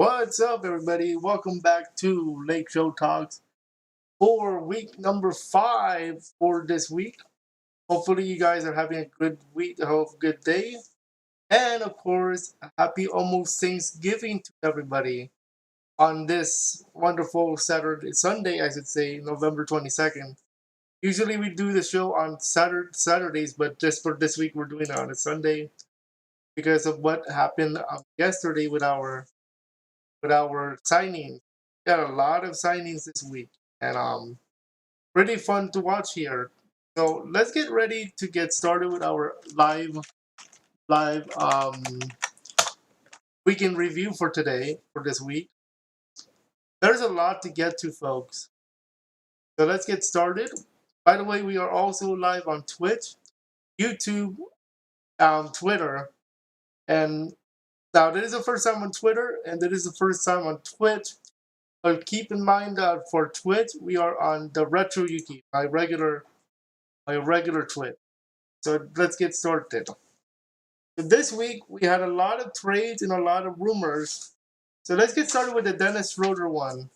What's up, everybody? Welcome back to LakeShow Talks for week number 5 for this week. Hopefully, you guys are having a good week, a good day, and of course, happy almost Thanksgiving to everybody on this wonderful Sunday, I should say, November 22nd. Usually, we do the show on Saturdays, but just for this week, we're doing it on a Sunday because of what happened yesterday with our signings. Got a lot of signings this week, and pretty fun to watch here. So let's get ready to get started with our live weekend review for today for this week. There's a lot to get to, folks. So let's get started. By the way, we are also live on Twitch, YouTube, Twitter, and now this is the first time on Twitter, and this is the first time on Twitch. But keep in mind that for Twitch, we are on the Retro Yuki, my regular Twitch. So let's get started. So this week we had a lot of trades and a lot of rumors. So let's get started with the Dennis Schroeder one.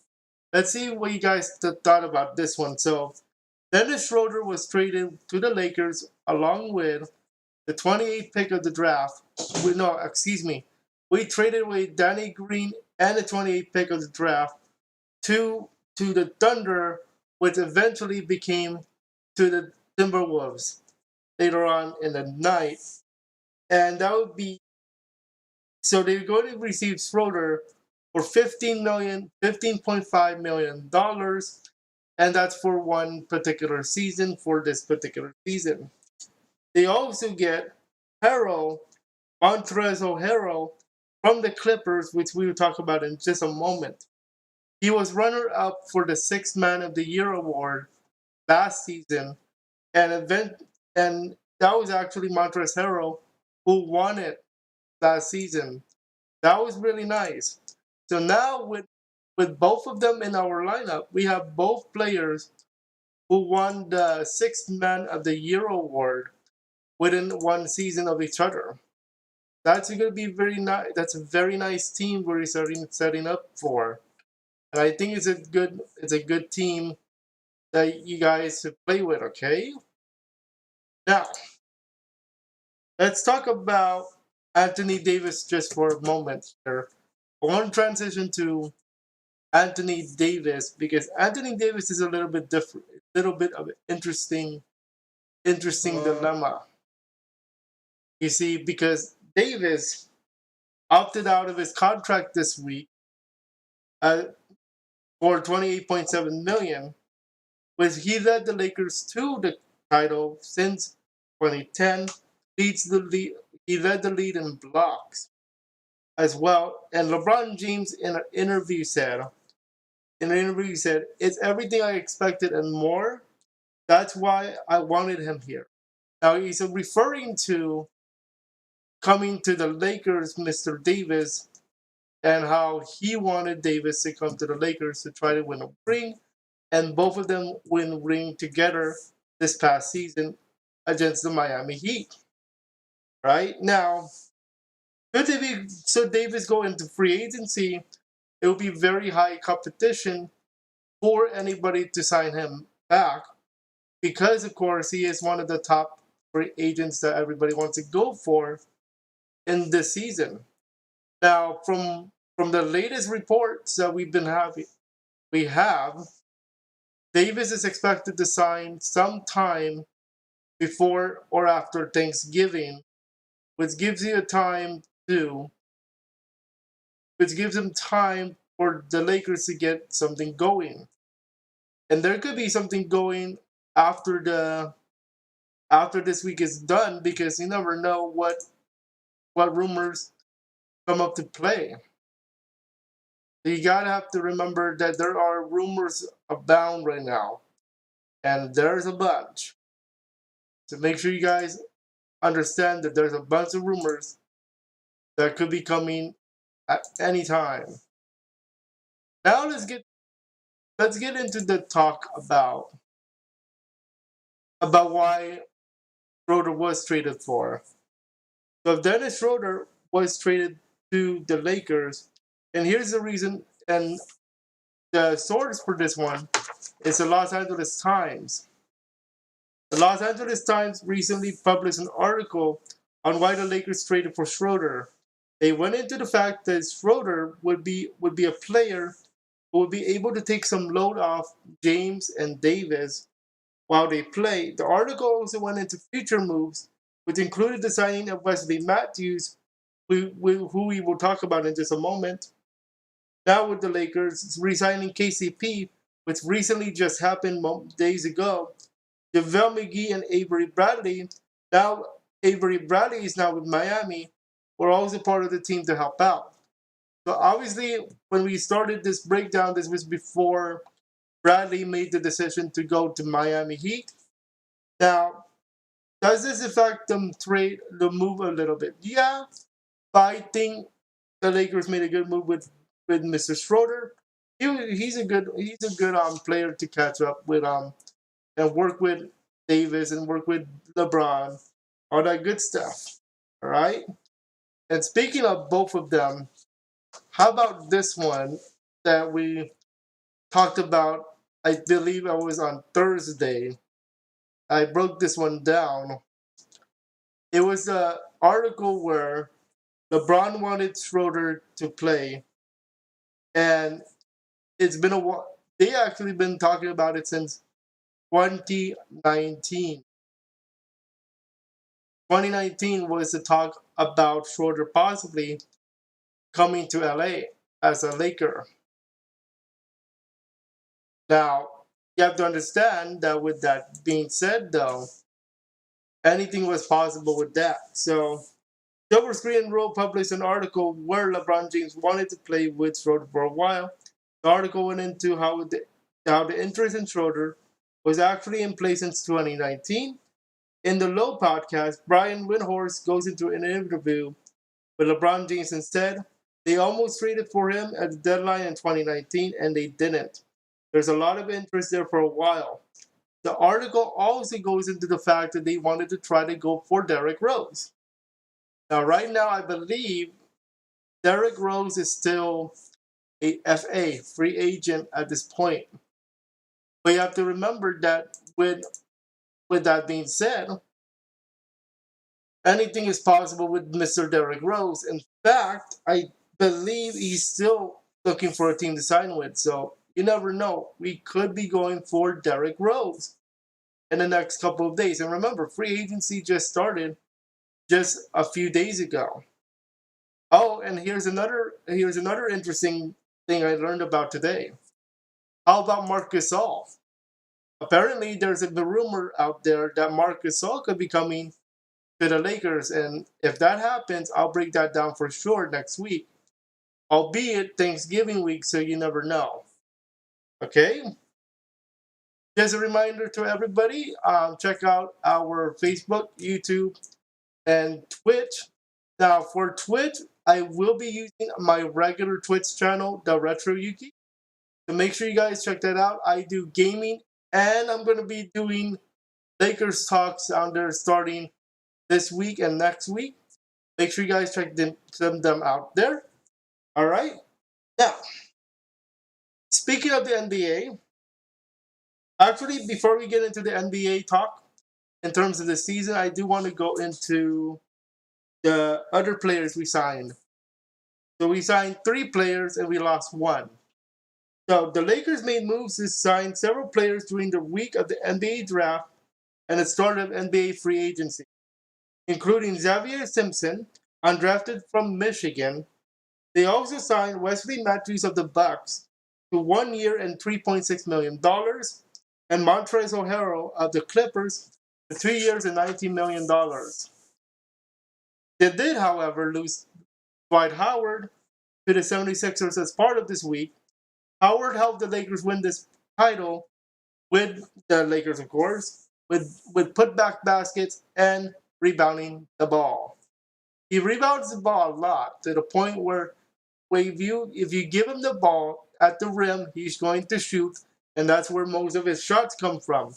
Let's see what you guys thought about this one. So Dennis Schroeder was traded to the Lakers along with the 28th pick of the draft. No, excuse me. We traded away Danny Green and the 28th pick of the draft to the Thunder, which eventually became to the Timberwolves later on in the night. And that would be so they're going to receive Schroeder for $15.5 million, and that's for one particular season for this particular season. They also get Harrell, Montrezl Harrell from the Clippers, which we will talk about in just a moment. He was runner-up for the Sixth Man of the Year award last season, and that was actually Montrezl Harrell who won it last season. That was really nice. So now with both of them in our lineup, we have both players who won the Sixth Man of the Year award within one season of each other. That's going to be very nice. That's a very nice team we're setting up for, and I think it's a good team that you guys should play with. Okay, now let's talk about Anthony Davis just for a moment here. I want to transition to Anthony Davis because Anthony Davis is a little bit different, a little bit of an interesting dilemma. You see, because Davis opted out of his contract this week uh, for 28.7 million, which he led the Lakers to the title since 2010. He led the lead in blocks as well. And LeBron James in an interview said, "It's everything I expected and more. That's why I wanted him here." Now he's referring to coming to the Lakers, Mr. Davis, and how he wanted Davis to come to the Lakers to try to win a ring, and both of them win a ring together this past season against the Miami Heat. Right now, so Davis go into free agency, it will be very high competition for anybody to sign him back because, of course, he is one of the top free agents that everybody wants to go for in this season. Now, from the latest reports that we have Davis is expected to sign sometime before or after Thanksgiving, which gives you a time to, which gives him time for the Lakers to get something going, and there could be something going after this week is done because you never know what rumors come up to play. You gotta have to remember that there are rumors abound right now, and there's a bunch. So make sure you guys understand that there's a bunch of rumors that could be coming at any time. Now let's get into the talk about why Schroeder was traded for. So if Dennis Schroeder was traded to the Lakers, And here's the reason, and the source for this one is the Los Angeles Times. The Los Angeles Times recently published an article on why the Lakers traded for Schroeder. They went into the fact that Schroeder would be a player who would be able to take some load off James and Davis while they play. The article also went into future moves, which included the signing of Wesley Mathews, who we will talk about in just a moment. Now with the Lakers re-signing KCP, which recently just happened days ago, JaVale McGee and Avery Bradley. Now Avery Bradley is now with Miami. We're also part of the team to help out. So obviously, when we started this breakdown, this was before Bradley made the decision to go to Miami Heat. Now, does this affect the move a little bit? Yeah, but I think the Lakers made a good move with Mr. Schroeder. He's a good player to catch up with and work with Davis and work with LeBron, all that good stuff. All right. And speaking of both of them, how about this one that we talked about? I believe I was on Thursday. I broke this one down. It was an article where LeBron wanted Schroeder to play, and it's been a while. They actually been talking about it since 2019. 2019 was the talk about Schroeder possibly coming to LA as a Laker. Now, you have to understand that with that being said, though, anything was possible with that. So, Silver Screen and Roll published an article where LeBron James wanted to play with Schroeder for a while. The article went into how the interest in Schroeder was actually in place since 2019. In the Low podcast, Brian Windhorst goes into an interview with LeBron James and said they almost traded for him at the deadline in 2019 and they didn't. There's a lot of interest there for a while. The article also goes into the fact that they wanted to try to go for Derrick Rose. Now, right now, I believe Derrick Rose is still a FA, free agent at this point. But you have to remember that with that being said, anything is possible with Mr. Derrick Rose. In fact, I believe he's still looking for a team to sign with. So you never know. We could be going for Derrick Rose in the next couple of days. And remember, free agency just started just a few days ago. Oh, and here's another interesting thing I learned about today. How about Marc Gasol? Apparently, there's a rumor out there that Marc Gasol could be coming to the Lakers, and if that happens, I'll break that down for sure next week. Albeit Thanksgiving week, so you never know. Okay? Just a reminder to everybody, check out our Facebook, YouTube, and Twitch. Now, for Twitch, I will be using my regular Twitch channel, the Retro Yuki. So make sure you guys check that out. I do gaming, and I'm going to be doing Lakers talks on there starting this week and next week. Make sure you guys check them out there. All right? Now, speaking of the NBA, actually, before we get into the NBA talk, in terms of the season, I do want to go into the other players we signed. So we signed 3 players and we lost 1. So the Lakers made moves to sign several players during the week of the NBA draft and the start of NBA free agency, including Zavier Simpson, undrafted from Michigan. They also signed Wesley Mathews of the Bucks to 1 year and $3.6 million, and Montrezl Harrell of the Clippers to 3 years and $19 million. They did, however, lose Dwight Howard to the 76ers as part of this week. Howard helped the Lakers win this title with the Lakers, of course, with putback baskets and rebounding the ball. He rebounds the ball a lot to the point where if you give him the ball at the rim, he's going to shoot, and that's where most of his shots come from.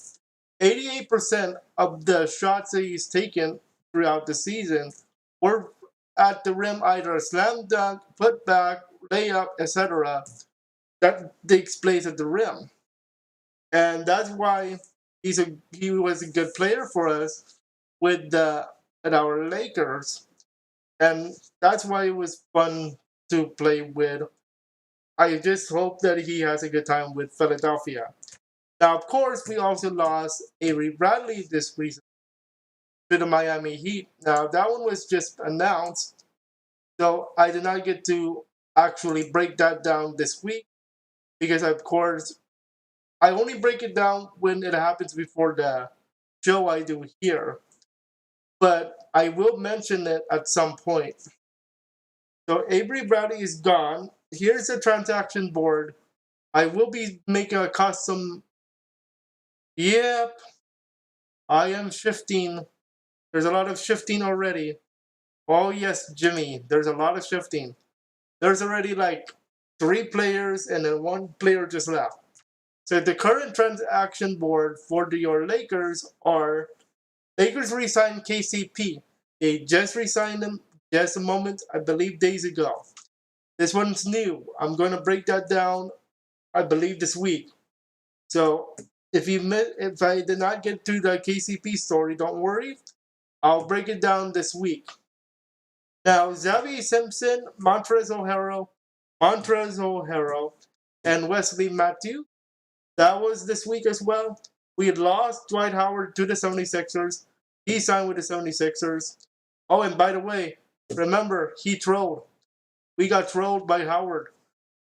88% of the shots that he's taken throughout the season were at the rim, either a slam dunk, putback, layup, etc., that takes place at the rim. And that's why he was a good player for us with the at our Lakers, and that's why it was fun to play with. I just hope that he has a good time with Philadelphia. Now, of course, we also lost Avery Bradley this season to the Miami Heat. Now, that one was just announced, so I did not get to actually break that down this week because, of course, I only break it down when it happens before the show I do here. But I will mention it at some point. So Avery Bradley is gone. Here's the transaction board. I will be making a custom. Yep, I am shifting. There's a lot of shifting already. Oh yes, Jimmy. There's a lot of shifting. There's already like 3 players and then 1 player just left. So the current transaction board for your Lakers are Lakers re-signed KCP. They just re-signed him just a moment, I believe, days ago. This one's new. I'm going to break that down, I believe, this week. So if I did not get through the KCP story, don't worry. I'll break it down this week. Now, Zavier Simpson, Montrezl Harrell, and Wesley Mathews. That was this week as well. We had lost Dwight Howard to the 76ers. He signed with the 76ers. Oh, and by the way, remember, he trolled. We got trolled by Howard.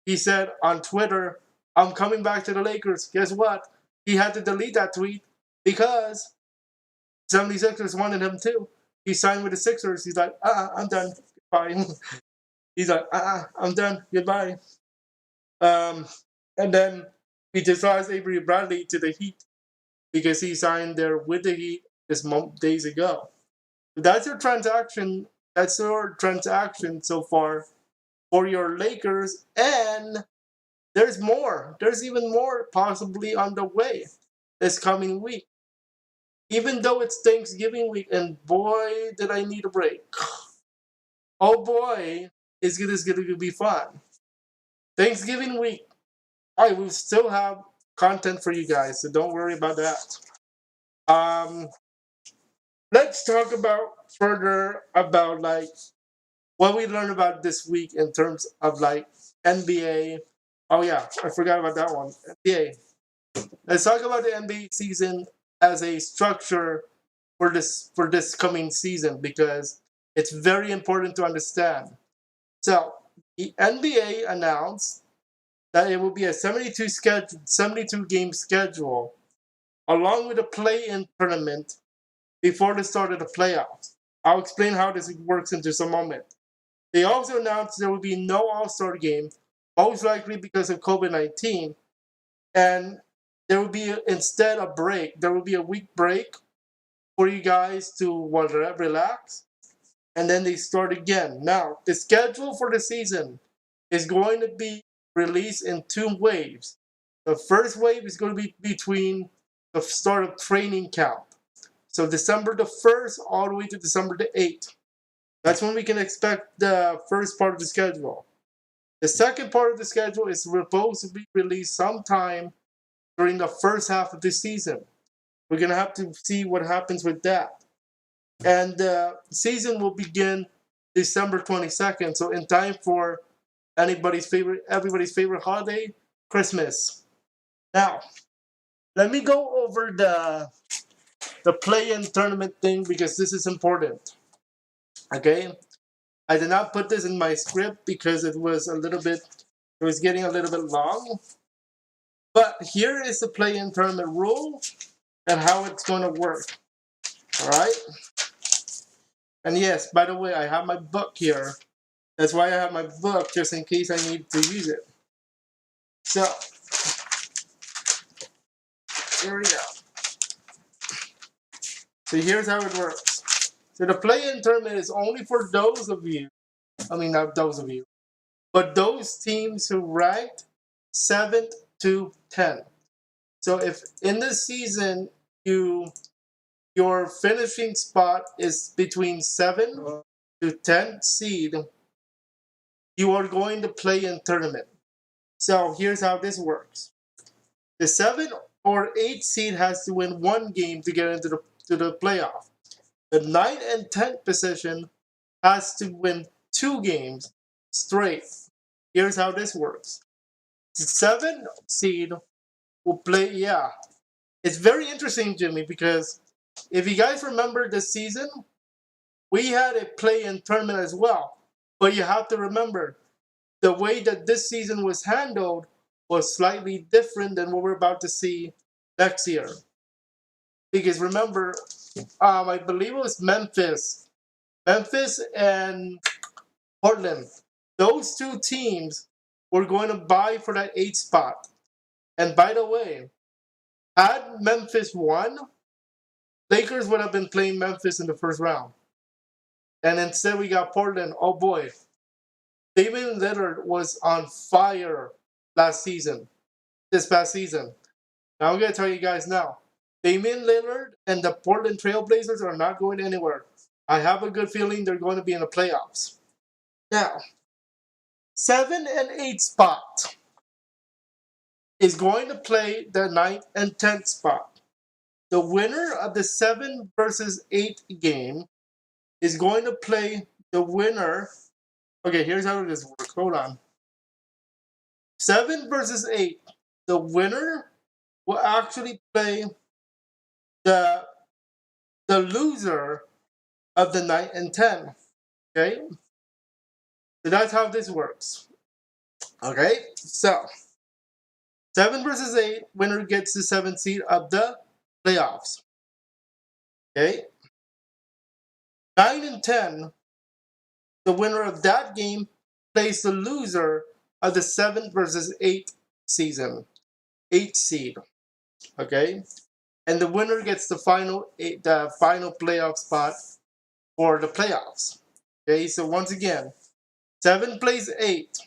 He said on Twitter, I'm coming back to the Lakers. Guess what? He had to delete that tweet because 76ers wanted him too. He signed with the Sixers. He's like, I'm done. Goodbye. He's like, I'm done. Goodbye. And then we just lost Avery Bradley to the Heat because he signed there with the Heat days ago. That's your transaction. That's your transaction so far for your Lakers, and there's more. There's even more possibly on the way this coming week. Even though it's Thanksgiving week, and boy, did I need a break. Oh boy, is this going to be fun. Thanksgiving week, I will still have content for you guys, so don't worry about that. Um, let's talk about further about like what we learned about this week in terms of like NBA. Oh yeah, I forgot about that one. NBA. Let's talk about the NBA season as a structure for this coming season because it's very important to understand. So the NBA announced that it will be a 72 game schedule along with a play-in tournament before the start of the playoffs. I'll explain how this works in just a moment. They also announced there will be no All-Star game, most likely because of COVID-19, and there will be instead a break. There will be a week break for you guys to relax, and then they start again. Now, the schedule for the season is going to be released in 2 waves. The first wave is going to be between the start of training camp. So December the 1st all the way to December the 8th. That's when we can expect the first part of the schedule. The second part of the schedule is supposed to be released sometime during the first half of the season. We're going to have to see what happens with that. And the season will begin December 22nd, so in time for everybody's favorite holiday, Christmas. Now, let me go over the play-in tournament thing because this is important. Okay? I did not put this in my script because it was getting a little bit long. But here is the play-in tournament rule and how it's going to work. All right? And yes, by the way, I have my book here. That's why I have my book, just in case I need to use it. So, here we go. So here's how it works. So the play-in tournament is only for those of you, not those of you, but those teams who ranked 7th to 10th. So if in the season your finishing spot is between 7 to 10 seed, you are going to play in tournament. So here's how this works. The 7 or 8 seed has to win one game to get into the playoff. The 9 and 10 position has to win 2 games straight. Here's how this works. The 7 seed will play, yeah. It's very interesting, Jimmy, because if you guys remember this season, we had a play-in tournament as well. But you have to remember, the way that this season was handled was slightly different than what we're about to see next year. Because remember, I believe it was Memphis and Portland. Those 2 teams were going to vie for that 8th spot. And by the way, had Memphis won, Lakers would have been playing Memphis in the first round. And instead we got Portland. Oh boy. Damian Lillard was on fire this past season. Now I'm going to tell you guys now. Damian Lillard and the Portland Trailblazers are not going anywhere. I have a good feeling they're going to be in the playoffs. Now, 7 and 8 spot is going to play the 9th and 10th spot. The winner of the 7 versus 8 game is going to play the winner. Okay, here's how this works. Hold on. 7 versus 8. The winner will actually play the loser of the 9 and 10. Okay? So that's how this works. Okay? So, 7 versus 8, winner gets the 7th seed of the playoffs. Okay? 9 and 10, the winner of that game plays the loser of the 7 versus 8 season. 8 seed. Okay? And the winner gets the final playoff spot for the playoffs. Okay, so once again, 7 plays 8.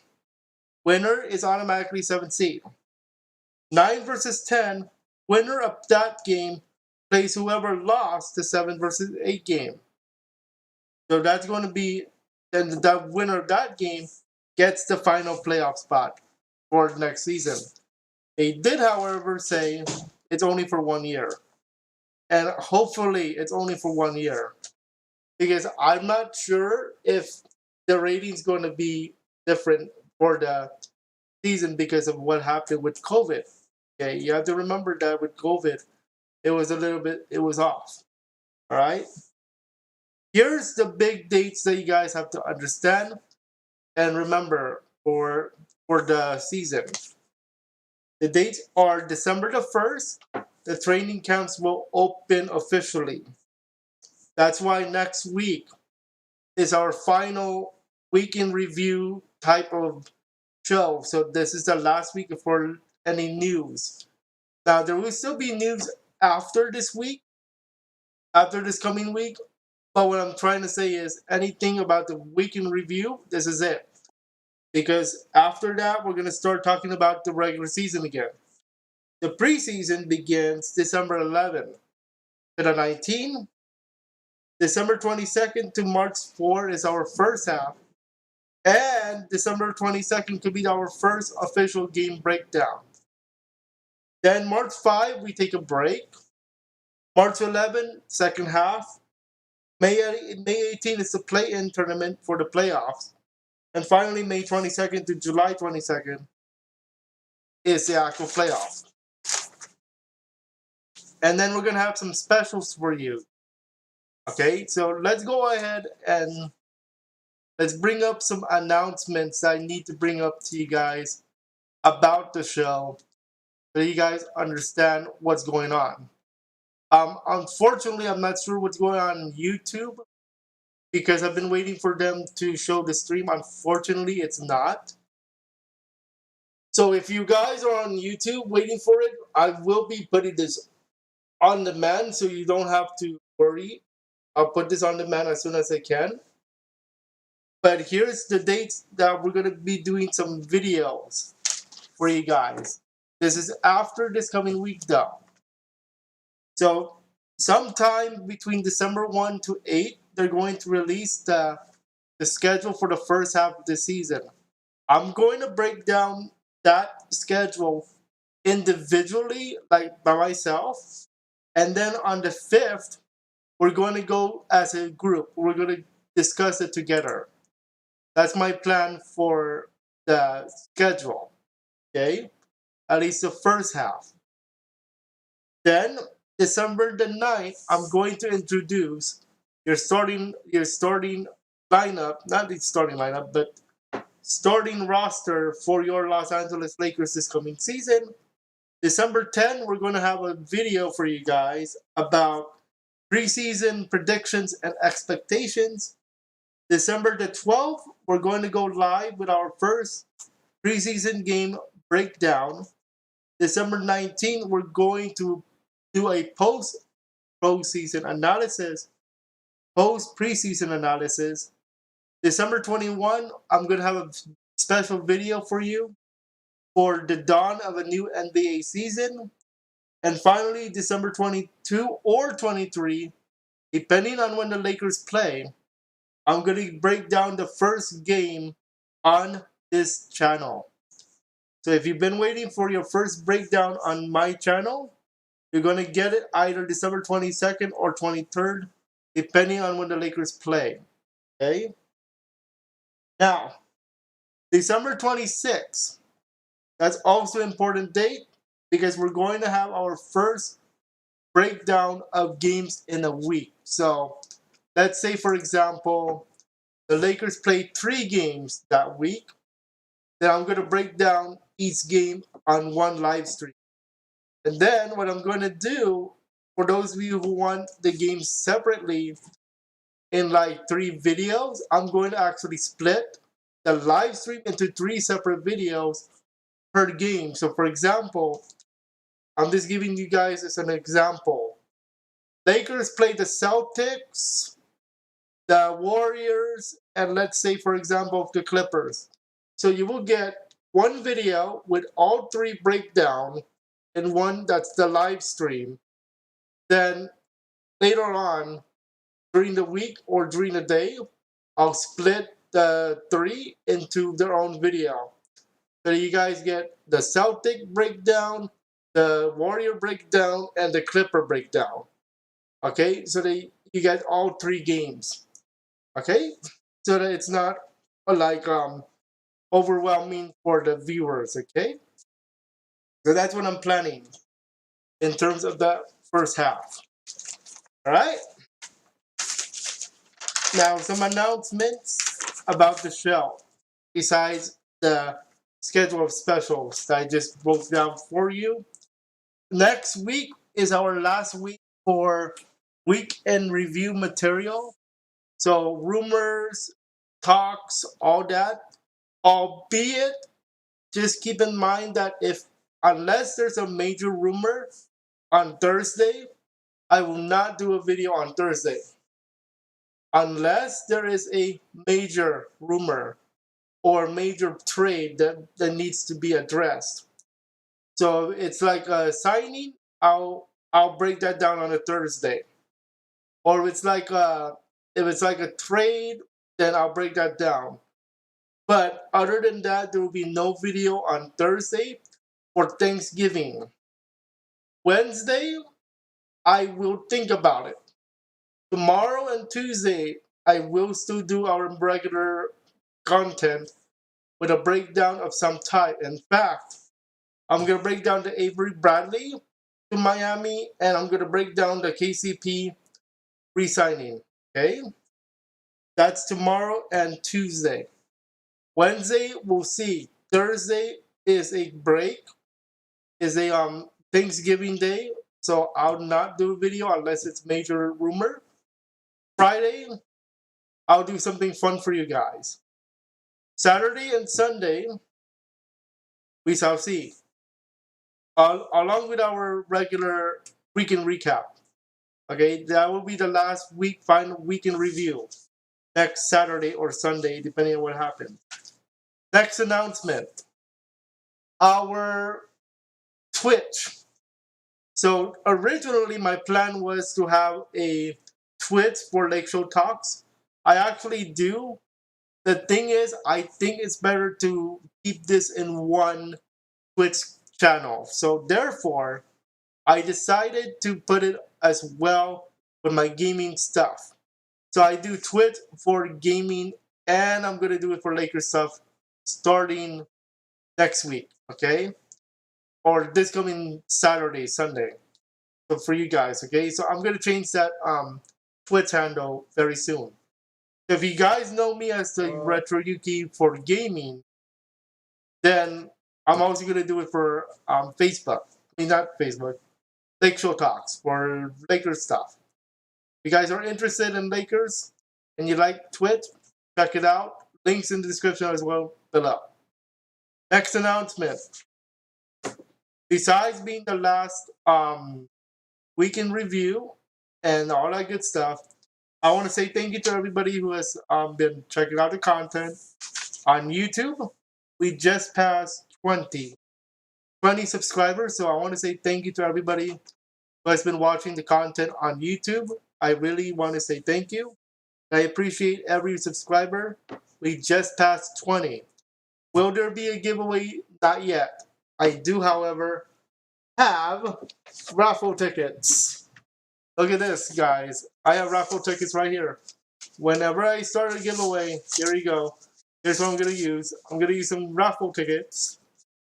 Winner is automatically 7th seed. 9 versus 10, winner of that game plays whoever lost the 7 versus 8 game. So that's going to be, then the winner of that game gets the final playoff spot for next season. They did, however, say it's only for 1 year. And hopefully it's only for 1 year. Because I'm not sure if the rating's going to be different for the season because of what happened with COVID. Okay, you have to remember that with COVID, it was off. All right? Here's the big dates that you guys have to understand and remember for the season. The dates are December the 1st, the training camps will open officially. That's why next week is our final week in review type of show. So this is the last week before any news. Now, there will still be news after this coming week. But what I'm trying to say is anything about the week in review, this is it. Because after that, we're going to start talking about the regular season again. The preseason begins December 11th to the 19th. December 22nd to March 4 is our first half. And December 22nd could be our first official game breakdown. Then March 5, we take a break. March 11, second half. May 18 is the play-in tournament for the playoffs. And finally, May 22nd to July 22nd is the actual playoff. And then we're going to have some specials for you. Okay, so let's go ahead and let's bring up some announcements that I need to bring up to you guys about the show so you guys understand what's going on. Unfortunately, I'm not sure what's going on YouTube because I've been waiting for them to show the stream. Unfortunately, it's not. So if you guys are on YouTube waiting for it, I will be putting this on demand so you don't have to worry. I'll put this on demand as soon as I can. But here's the dates that we're going to be doing some videos for you guys. This is after this coming week though. So sometime between December 1 to 8, they're going to release the schedule for the first half of the season. I'm going to break down that schedule individually, like by myself. And then on the 5th, we're going to go as a group. We're going to discuss it together. That's my plan for the schedule. Okay? At least the first half. Then December the 9th, I'm going to introduce your starting lineup, not the starting lineup, but starting roster for your Los Angeles Lakers this coming season. December 10, we're going to have a video for you guys about preseason predictions and expectations. December the 12th, we're going to go live with our first preseason game breakdown. December 19th, we're going to do a post-preseason analysis. December 21, I'm going to have a special video for you for the dawn of a new NBA season. And finally, December 22 or 23, depending on when the Lakers play, I'm going to break down the first game on this channel. So if you've been waiting for your first breakdown on my channel, you're going to get it either December 22nd or 23rd, depending on when the Lakers play. Okay? Now, December 26th, that's also an important date because we're going to have our first breakdown of games in a week. So let's say, for example, the Lakers play 3 games that week. Then I'm going to break down each game on one live stream. And then what I'm going to do, for those of you who want the games separately in like 3 videos, I'm going to actually split the live stream into 3 separate videos per game. So for example, I'm just giving you guys as an example. Lakers play the Celtics, the Warriors, and let's say, for example, the Clippers. So you will get one video with all 3 breakdown and one that's the live stream. Then later on, during the week or during the day, I'll split the 3 into their own video. So you guys get the Celtic breakdown, the Warrior breakdown, and the Clipper breakdown. Okay, so you get all 3 games. Okay, so that it's not like overwhelming for the viewers. Okay, so that's what I'm planning in terms of the first half. All right. Now some announcements about the show. Besides the schedule of specials that I just broke down for you. Next week is our last week for weekend review material. So rumors, talks, all that. Albeit, just keep in mind that unless there's a major rumor on Thursday, I will not do a video on Thursday. Unless there is a major rumor or major trade that needs to be addressed. So it's like a signing, I'll break that down on a Thursday. Or if it's like a trade, then I'll break that down. But other than that, there will be no video on Thursday for Thanksgiving. Wednesday, I will think about it. Tomorrow and Tuesday, I will still do our regular content with a breakdown of some type. In fact, I'm going to break down the Avery Bradley to Miami, and I'm going to break down the KCP re-signing. Okay? That's tomorrow and Tuesday. Wednesday, we'll see. Thursday is a break, is a Thanksgiving Day, so I'll not do a video unless it's major rumor. Friday, I'll do something fun for you guys. Saturday and Sunday, we shall see. Along with our regular weekend recap. Okay, that will be the last final weekend review. Next Saturday or Sunday, depending on what happens. Next announcement. Our Twitch. So originally my plan was to have a Twitch for LakeShow Talks. I actually do the thing is, I think it's better to keep this in one Twitch channel. So therefore, I decided to put it as well with my gaming stuff. So I do Twitch for gaming, and I'm gonna do it for Lakers stuff starting next week, okay? Or this coming Saturday, Sunday. So for you guys, okay? So I'm gonna change that Twitch handle very soon. If you guys know me as the Retro Yuki for gaming, then I'm also gonna do it for Facebook. I mean, not Facebook. LakeShow Talks for Lakers stuff. If you guys are interested in Lakers and you like Twitch, check it out. Links in the description as well below. Next announcement. Besides being the last weekend review and all that good stuff, I want to say thank you to everybody who has been checking out the content on YouTube. We just passed 20 subscribers, so I want to say thank you to everybody who has been watching the content on YouTube. I really want to say thank you. I appreciate every subscriber. We just passed 20. Will there be a giveaway? Not yet. I do, however, have raffle tickets. Look at this, guys. I have raffle tickets right here. Whenever I start a giveaway, here you go. Here's what I'm going to use. I'm going to use some raffle tickets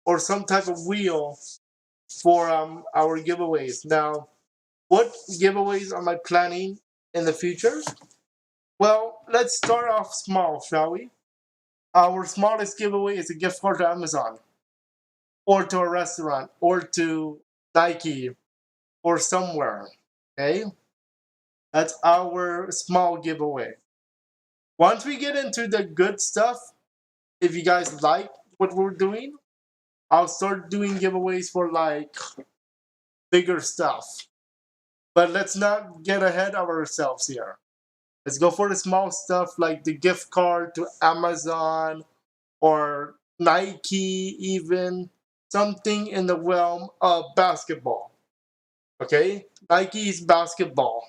or some type of wheel for our giveaways. Now, what giveaways am I planning in the future? Well, let's start off small, shall we? Our smallest giveaway is a gift card to Amazon, or to a restaurant, or to Nike, or somewhere. Okay? That's our small giveaway. Once we get into the good stuff, if you guys like what we're doing, I'll start doing giveaways for like bigger stuff. But let's not get ahead of ourselves here. Let's go for the small stuff like the gift card to Amazon or Nike, even something in the realm of basketball. Okay? Nike's basketball.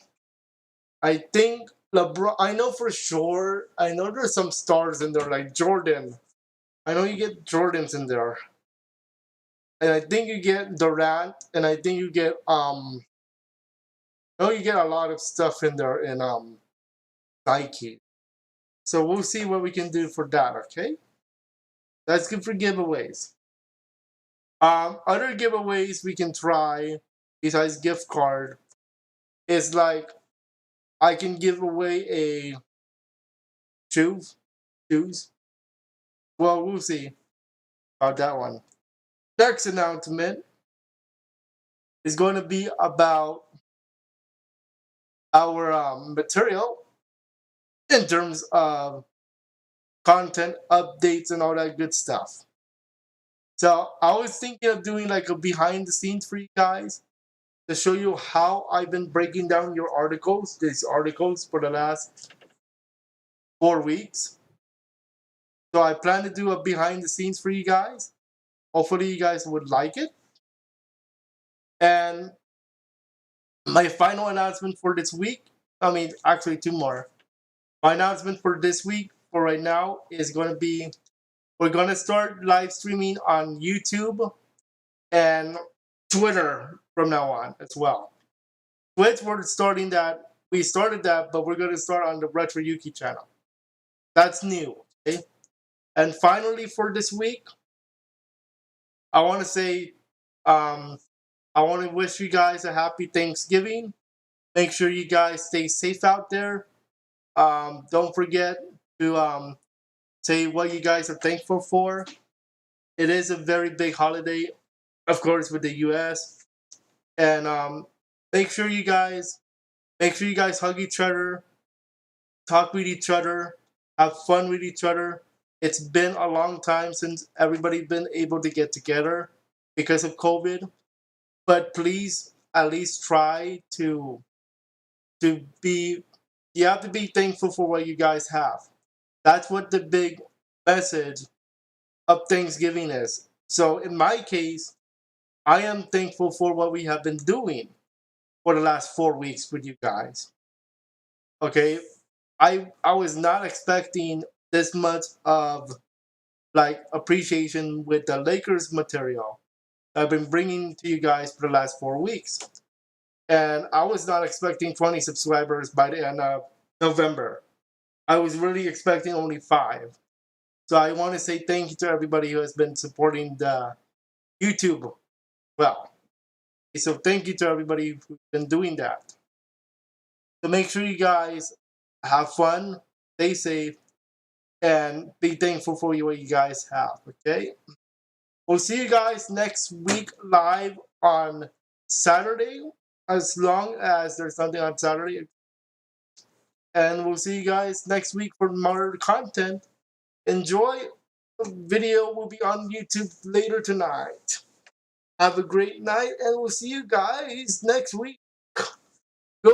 I think LeBron, I know for sure, I know there's some stars in there like Jordan. I know you get Jordans in there. And I think you get Durant, and I think you get I know you get a lot of stuff in there in Nike. So we'll see what we can do for that, okay? That's good for giveaways. Other giveaways we can try besides gift card is like I can give away a shoes. Well, we'll see about that one. Next announcement is going to be about our material in terms of content updates and all that good stuff. So I was thinking of doing like a behind the scenes for you guys to show you how I've been breaking down these articles for the last 4 weeks. So I plan to do a behind the scenes for you guys. Hopefully you guys would like it. And my final announcement for this week, I mean, actually two more. My announcement for this week, for right now, is going to be we're going to start live streaming on YouTube and Twitter from now on as well. Twitch, we're starting that. We started that, but we're going to start on the Retro Yuki channel. That's new. Okay? And finally, for this week, I want to say, I want to wish you guys a happy Thanksgiving. Make sure you guys stay safe out there. Don't forget to say what you guys are thankful for. It is a very big holiday, of course, with the U.S. And make sure you guys hug each other, talk with each other, have fun with each other. It's been a long time since everybody's been able to get together because of COVID. But please, at least try to be. You have to be thankful for what you guys have. That's what the big message of Thanksgiving is. So in my case, I am thankful for what we have been doing for the last 4 weeks with you guys. Okay, I was not expecting this much of like appreciation with the Lakers material I've been bringing to you guys for the last 4 weeks. And I was not expecting 20 subscribers by the end of November. I was really expecting only 5. So I want to say thank you to everybody who has been supporting the YouTube. Well, so thank you to everybody who's been doing that. So make sure you guys have fun, stay safe, and be thankful for what you guys have. Okay. We'll see you guys next week live on Saturday, as long as there's something on Saturday. And we'll see you guys next week for more content. Enjoy. The video will be on YouTube later tonight. Have a great night, and we'll see you guys next week. Go